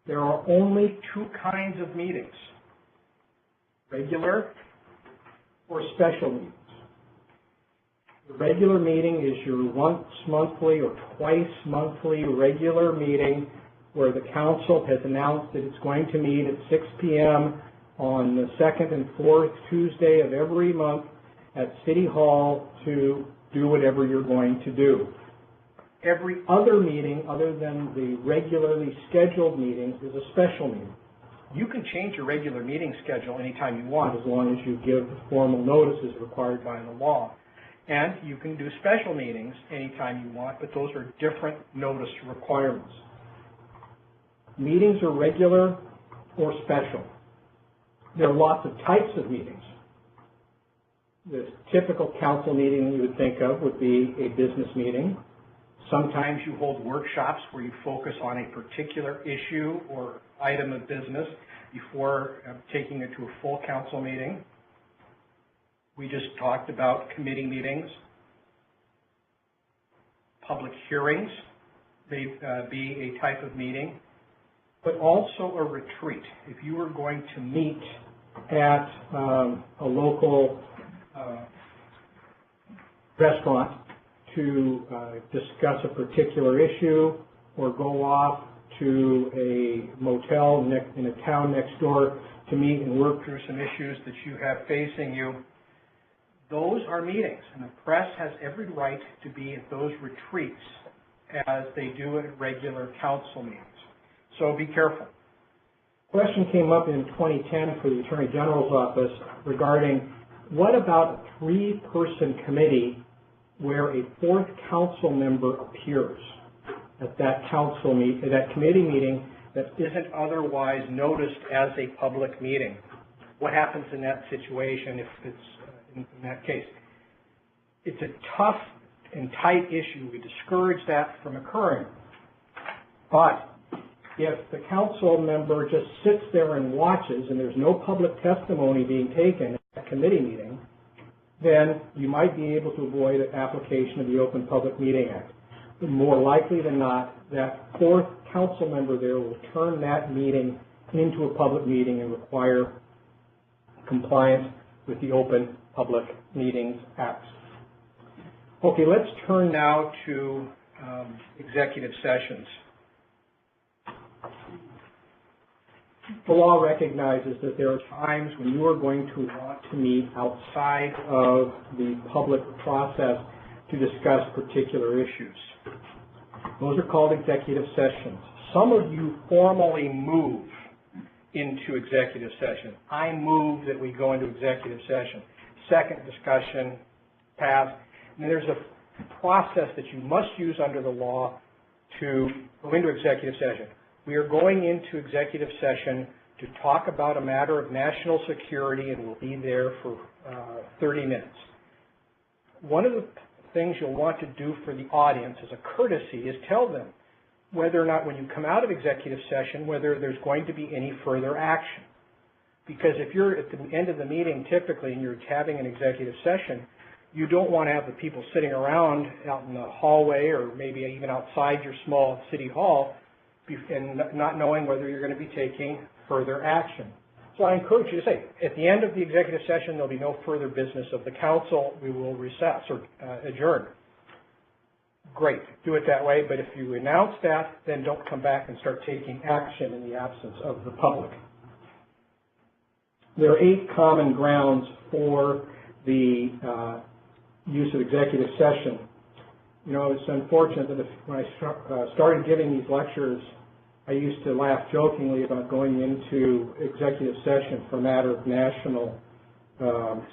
There are only two kinds of meetings, regular or special meetings. The regular meeting is your once monthly or twice monthly regular meeting where the council has announced that it's going to meet at 6 p.m. on the second and fourth Tuesday of every month at City Hall to do whatever you're going to do. Every other meeting other than the regularly scheduled meetings is a special meeting. You can change your regular meeting schedule anytime you want as long as you give formal notices required by the law. And you can do special meetings anytime you want, but those are different notice requirements. Meetings are regular or special. There are lots of types of meetings. The typical council meeting you would think of would be a business meeting. Sometimes you hold workshops where you focus on a particular issue or item of business before taking it to a full council meeting. We just talked about committee meetings. Public hearings may be a type of meeting, but also a retreat. If you were going to meet at a local restaurant to discuss a particular issue or go off to a motel in a town next door to meet and work through some issues that you have facing you, those are meetings, and the press has every right to be at those retreats as they do at regular council meetings. So be careful. A question came up in 2010 for the Attorney General's office regarding what about a three-person committee where a fourth council member appears at that committee meeting that isn't otherwise noticed as a public meeting? What happens in that situation if it's in that case? It's a tough and tight issue. We discourage that from occurring. But if the council member just sits there and watches and there's no public testimony being taken at a committee meeting, then you might be able to avoid an application of the Open Public Meeting Act. But more likely than not, that fourth council member there will turn that meeting into a public meeting and require compliance with the Open Public Meetings Act. Okay, let's turn now to executive sessions. The law recognizes that there are times when you are going to want to meet outside of the public process to discuss particular issues. Those are called executive sessions. Some of you formally move into executive session. I move that we go into executive session. Second discussion passed. And there's a process that you must use under the law to go into executive session. We are going into executive session to talk about a matter of national security, and we'll be there for 30 minutes. One of the things you'll want to do for the audience as a courtesy is tell them whether or not when you come out of executive session, whether there's going to be any further action. Because if you're at the end of the meeting typically and you're having an executive session, you don't want to have the people sitting around out in the hallway or maybe even outside your small city hall and not knowing whether you're going to be taking further action. So I encourage you to say, at the end of the executive session, there'll be no further business of the council. We will recess or adjourn. Great, do it that way, but if you announce that, then don't come back and start taking action in the absence of the public. There are 8 common grounds for the use of executive session. You know, it's unfortunate that when I started giving these lectures, I used to laugh jokingly about going into executive session for a matter of national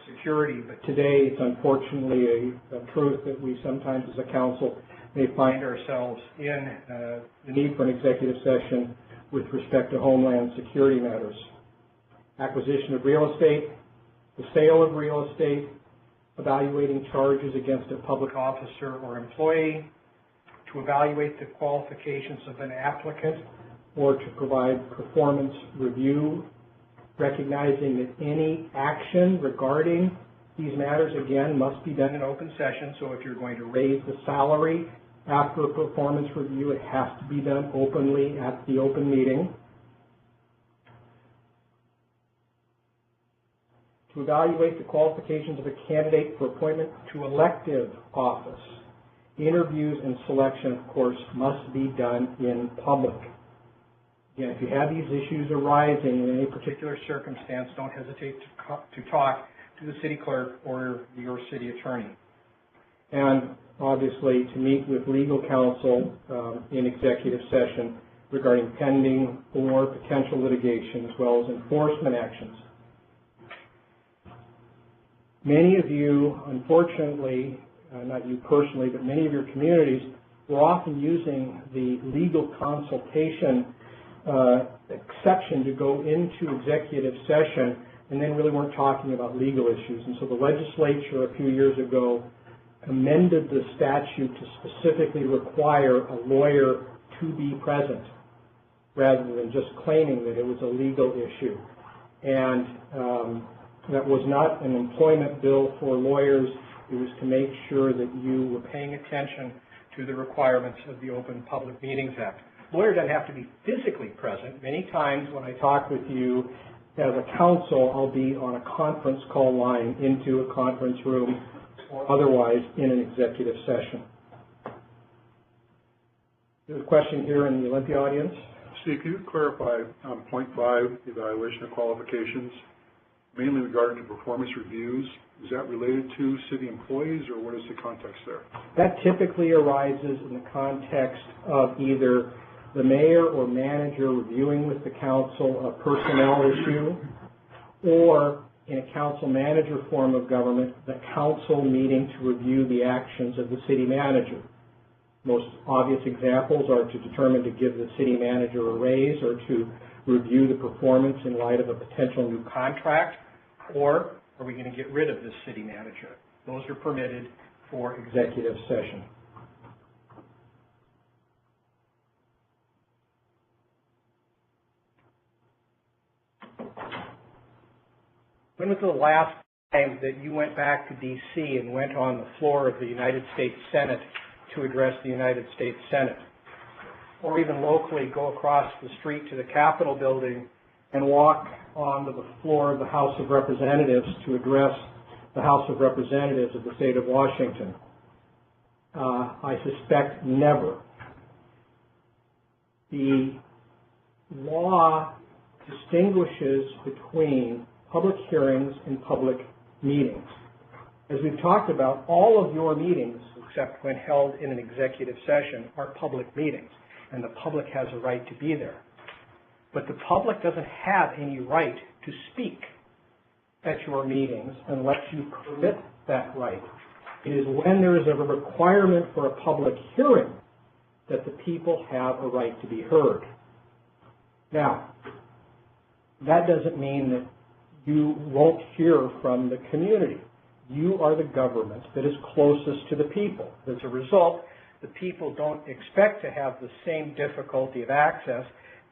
security, but today it's unfortunately a truth that we sometimes as a council may find ourselves in the need for an executive session with respect to homeland security matters. Acquisition of real estate, the sale of real estate, evaluating charges against a public officer or employee, to evaluate the qualifications of an applicant, or to provide performance review, recognizing that any action regarding these matters, again, must be done in open session. So if you're going to raise the salary after a performance review, it has to be done openly at the open meeting. to evaluate the qualifications of a candidate for appointment to elective office. Interviews and selection, of course, must be done in public. Again, if you have these issues arising in any particular circumstance, don't hesitate to talk to the city clerk or your city attorney. And obviously to meet with legal counsel in executive session regarding pending or potential litigation as well as enforcement actions. Many of you, unfortunately, not you personally, but many of your communities were often using the legal consultation exception to go into executive session and then really weren't talking about legal issues. And so the legislature a few years ago amended the statute to specifically require a lawyer to be present rather than just claiming that it was a legal issue. And that was not an employment bill for lawyers. It was to make sure that you were paying attention to the requirements of the Open Public Meetings Act. Lawyer doesn't have to be physically present. Many times when I talk with you as a counsel, I'll be on a conference call line into a conference room or otherwise in an executive session. There's a question here in the Olympia audience. Steve, can you clarify on point 5, the evaluation of qualifications, mainly regarding to performance reviews? Is that related to city employees, or what is the context there? That typically arises in the context of either the mayor or manager reviewing with the council a personnel issue, or in a council manager form of government, the council meeting to review the actions of the city manager. Most obvious examples are to determine to give the city manager a raise or to review the performance in light of a potential new contract, or are we going to get rid of this city manager? Those are permitted for executive session. When was the last time that you went back to D.C. and went on the floor of the United States Senate to address the United States Senate? Or even locally go across the street to the Capitol building and walk onto the floor of the House of Representatives to address the House of Representatives of the state of Washington? I suspect never. The law distinguishes between public hearings and public meetings. As we've talked about, all of your meetings, except when held in an executive session, are public meetings, and the public has a right to be there. But the public doesn't have any right to speak at your meetings unless you permit that right. It is when there is a requirement for a public hearing that the people have a right to be heard. Now, that doesn't mean that you won't hear from the community. You are the government that is closest to the people. As a result, the people don't expect to have the same difficulty of access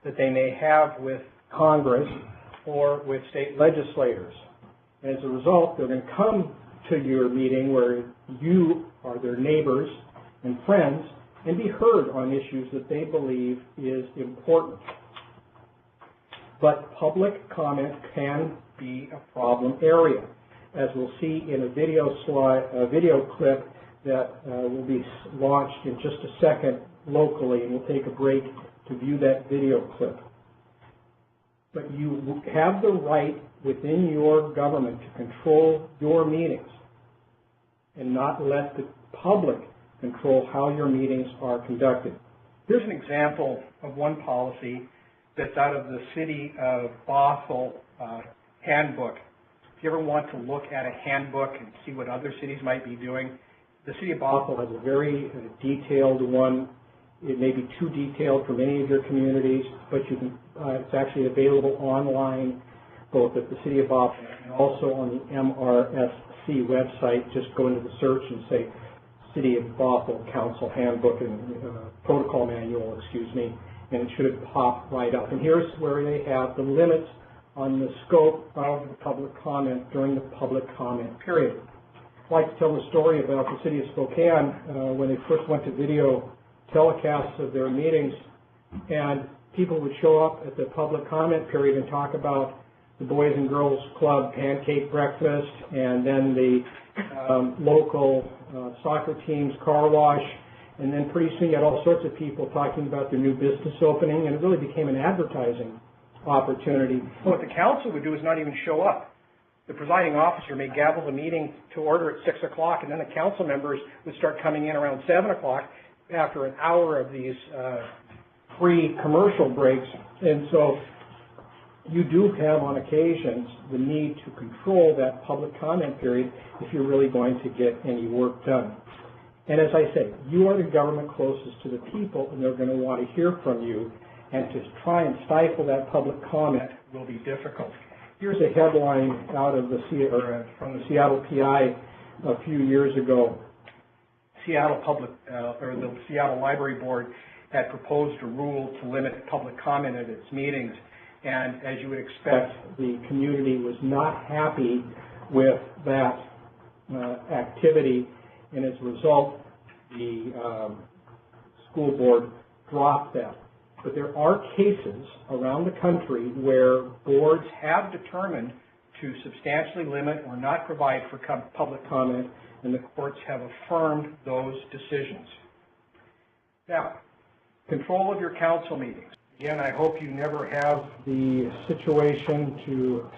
that they may have with Congress or with state legislators. As a result, they're going to come to your meeting where you are their neighbors and friends and be heard on issues that they believe is important. But public comment can be a problem area, as we'll see in a video clip that will be launched in just a second locally, and we'll take a break to view that video clip. But you have the right within your government to control your meetings and not let the public control how your meetings are conducted. Here's an example of one policy that's out of the City of Bothell handbook. If you ever want to look at a handbook and see what other cities might be doing, the City of Bothell has a very detailed one. It may be too detailed for many of your communities, but you can, it's actually available online, both at the City of Bothell and also on the MRSC website. Just go into the search and say City of Bothell Council Handbook and Protocol Manual, and it should pop right up. And here's where they have the limits on the scope of the public comment during the public comment period. I'd like to tell the story about the City of Spokane when they first went to video telecasts of their meetings, and people would show up at the public comment period and talk about the Boys and Girls Club pancake breakfast, and then the local soccer team's car wash, and then pretty soon you had all sorts of people talking about their new business opening, and it really became an advertising opportunity. What the council would do is not even show up. The presiding officer may gavel the meeting to order at 6 o'clock, and then the council members would start coming in around 7 o'clock after an hour of these free commercial breaks. And so you do have on occasions the need to control that public comment period if you're really going to get any work done. And as I say, you are the government closest to the people, and they're going to want to hear from you, and to try and stifle that public comment will be difficult. Here's a headline out of from the Seattle PI a few years ago. The Seattle Library Board had proposed a rule to limit public comment at its meetings, and as you would expect, the community was not happy with that activity, and as a result, the school board dropped that. But there are cases around the country where boards have determined to substantially limit or not provide for public comment, and the courts have affirmed those decisions. Now, control of your council meetings. Again, I hope you never have the situation to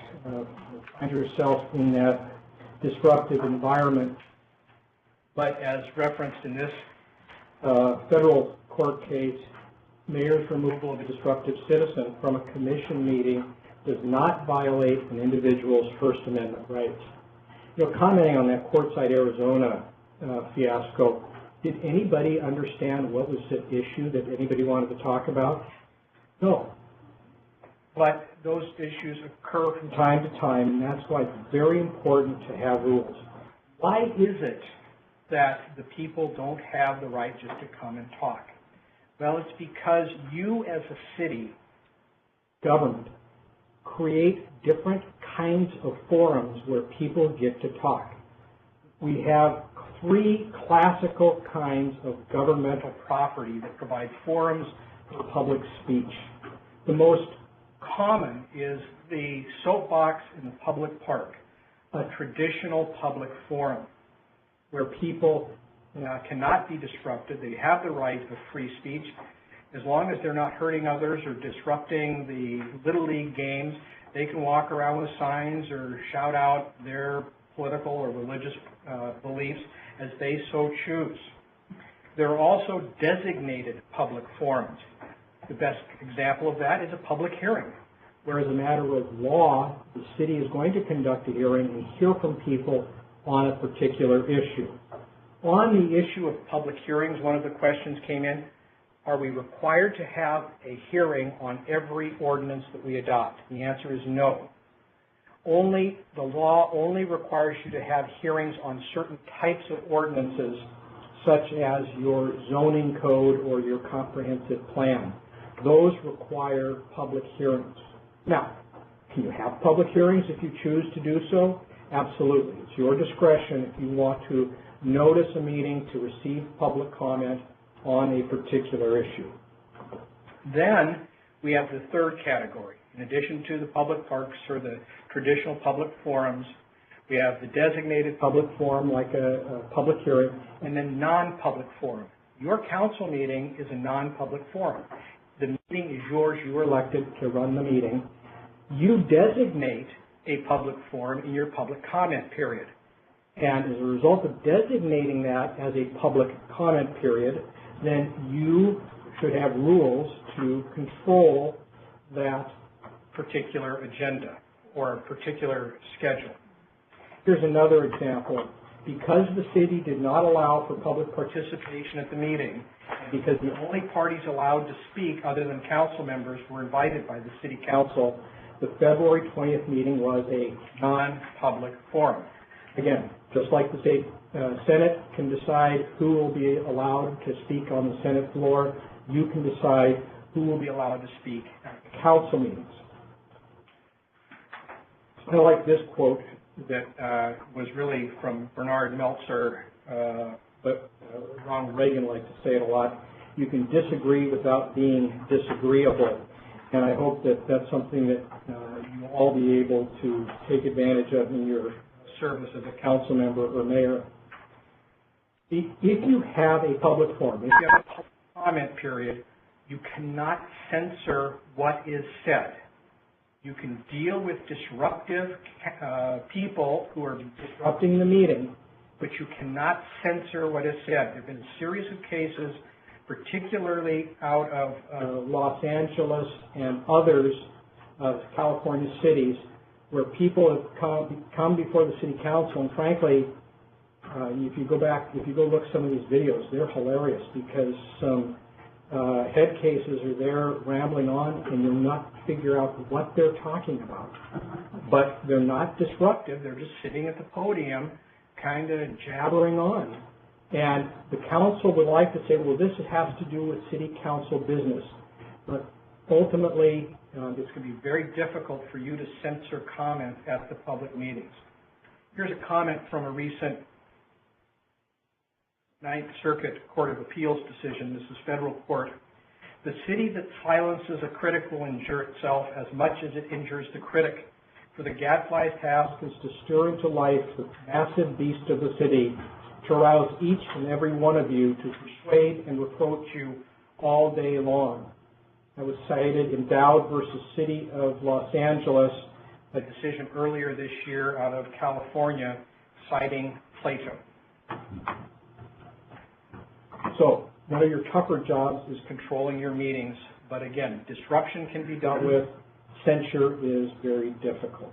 find yourself in that disruptive environment. But as referenced in this federal court case, mayor's removal of a disruptive citizen from a commission meeting does not violate an individual's First Amendment rights. You know, commenting on that Quartzsite, Arizona fiasco, did anybody understand what was at issue that anybody wanted to talk about? No. But those issues occur from time to time, and that's why it's very important to have rules. Why is it that the people don't have the right just to come and talk? Well, it's because you as a city government create different kinds of forums where people get to talk. We have three classical kinds of governmental property that provide forums for public speech. The most common is the soapbox in the public park, a traditional public forum where people cannot be disrupted. They have the right of free speech as long as they're not hurting others or disrupting the Little League games. They can walk around with signs or shout out their political or religious beliefs as they so choose. There are also designated public forums. The best example of that is a public hearing, where as a matter of law, the city is going to conduct a hearing and hear from people on a particular issue. On the issue of public hearings, one of the questions came in, are we required to have a hearing on every ordinance that we adopt? And the answer is no. The law only requires you to have hearings on certain types of ordinances, such as your zoning code or your comprehensive plan. Those require public hearings. Now, can you have public hearings if you choose to do so? Absolutely. It's your discretion if you want to notice a meeting to receive public comment on a particular issue. Then we have the third category. In addition to the public parks or the traditional public forums, we have the designated public forum like a public hearing, and then non-public forum. Your council meeting is a non-public forum. The meeting is yours. You were elected to run the meeting. You designate a public forum in your public comment period. And as a result of designating that as a public comment period, then you should have rules to control that particular agenda or a particular schedule. Here's another example. Because the city did not allow for public participation at the meeting, because the only parties allowed to speak other than council members were invited by the city council, the February 20th meeting was a non-public forum. Again, just like the state Senate can decide who will be allowed to speak on the Senate floor, you can decide who will be allowed to speak at the council meetings. I like this quote that was really from Bernard Meltzer, but Ronald Reagan liked to say it a lot. You can disagree without being disagreeable. And I hope that that's something that you you'll all be able to take advantage of in your service as a council member or mayor. If you have a public forum, if you have a public comment period, you cannot censor what is said. You can deal with disruptive people who are disrupting the meeting, but you cannot censor what is said. There have been a series of cases, particularly out of Los Angeles and others of California cities, where people have come before the city council, and frankly, if you go look at some of these videos, they're hilarious because some head cases are there rambling on, and you'll not figure out what they're talking about. But they're not disruptive. They're just sitting at the podium, kind of jabbering on. And the council would like to say, well, this has to do with city council business. But ultimately, it's going to be very difficult for you to censor comment at the public meetings. Here's a comment from a recent Ninth Circuit Court of Appeals decision. This is federal court. The city that silences a critic will injure itself as much as it injures the critic. For the gadfly's task is to stir into life the massive beast of the city, to arouse each and every one of you to persuade and reproach you all day long. That was cited in Dowd versus City of Los Angeles, a decision earlier this year out of California, citing Plato. So one of your tougher jobs is controlling your meetings, but again, disruption can be dealt with. Censure is very difficult.